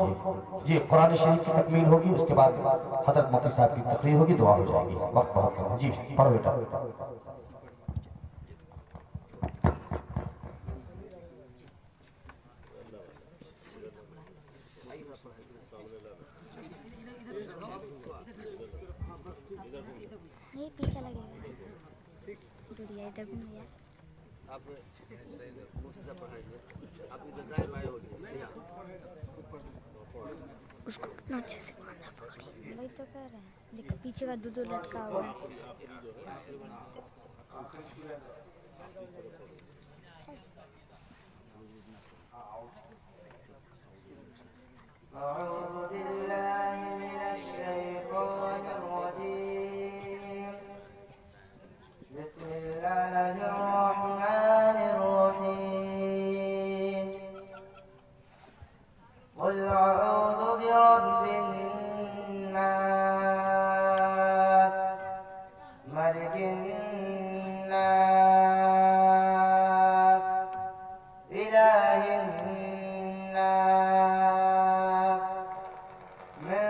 ये कुरान शरीफ की तकमील होगी, उसके बाद हजरत मुफ्ती साहब की तकरीर होगी, दुआ हो जाएगी। वक्त बहुत कम है जी, पढ़ो बेटा। नहीं पीछे लगेगा, दूरिया इधर घूम गया। आप मुझसे सब पढ़ाइए, आप इधर दाएं बाएं हो गए, उसको इतना अच्छे से बांधना पकड़ी, वही तो कह रहे हैं। देखो पीछे का दूध लटका हुआ है। قل أعوذ برب الناس ملك الناس إله الناس من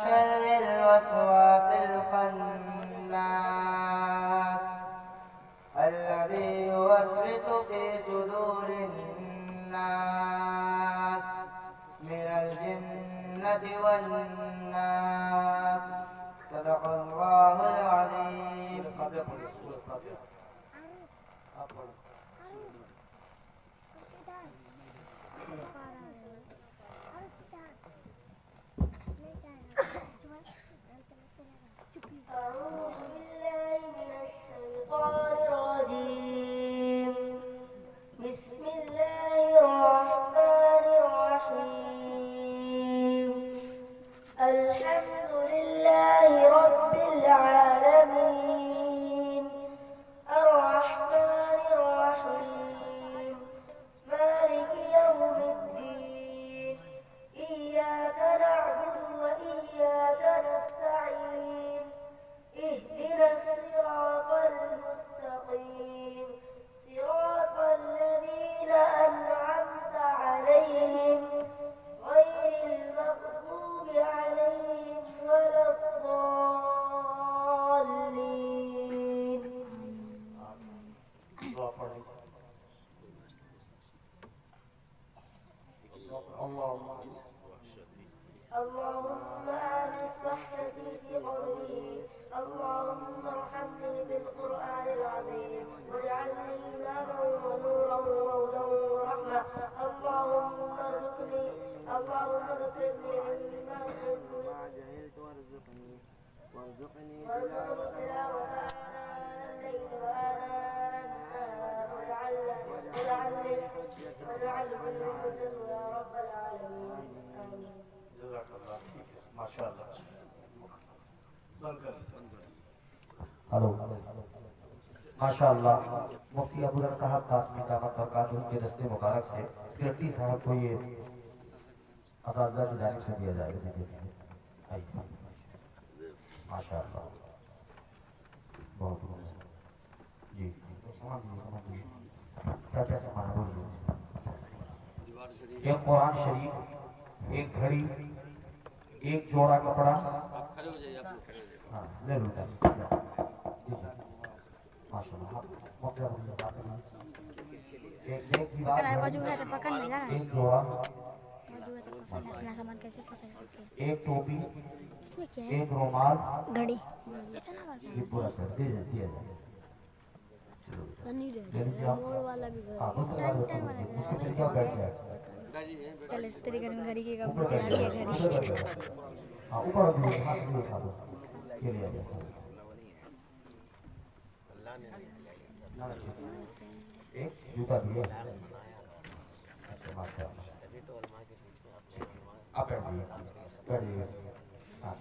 شر الوسواس الخناس الذي يوسوس في صدور الناس من الجنة والناس. صدق الله العظيم. أعوذ بالله من الشيطان الرجيم. بسم الله الرحمن الرحيم. الحمد لله رب العالمين الرحمن الرحيم مالك يوم الدين إياك نعبد وإياك نستعين اهدنا الصراط المستقيم صراط الذين أنعمت عليهم غير المغضوب عليهم ولا الضالين. اللهم آنس وحشتي في قبري اللهم ارحمني بالقرآن العظيم واجعلني إماما ونورا وهدى ورحمة. اللهم ارزقني مما تحب جهلت وارزقني تلاوة آناء الليل وآناء النهار واجعلني حجة يا رب العالمين. آمين. माशाअल्लाह। हेलो माशाअल्लाह। मुफ्ती अबू साहब कासमी दामत बरकातुहू के दस्ते मुबारक से सेक्रेटरी साहब को ये असातिज़ा की जानिब से दिया जाएगा। माशाअल्लाह बहुत जी समझिए क्या क्या सामान बोलिए। एक कुरान शरीफ, एक घड़ी, एक जोड़ा कपड़ा। आप खड़े हो जाइए, आप लोग खड़े हो जाइए। हाँ ले लो माशाअल्लाह। एक पकड़ है बाजू है तो पकड़ नहीं जाना। एक जोड़ा, बाजू है तो पकड़ अपना सामान कैसे पकड़। एक टोपी, इसमें क्या है? एक रुमाल, घड़ी ये पूरा कर दिया जाए। मोड़ वाला भी हाँ उसके फिर क्या बैठ जाए। चल इस तरीके में घड़ी की कब तैयार किया घड़ी। हाँ ऊपर हाथ भी उठा दो, ये लिया जाए। एक जूता भी है। माशाअल्लाह। आप बैठ जाइए, हाँ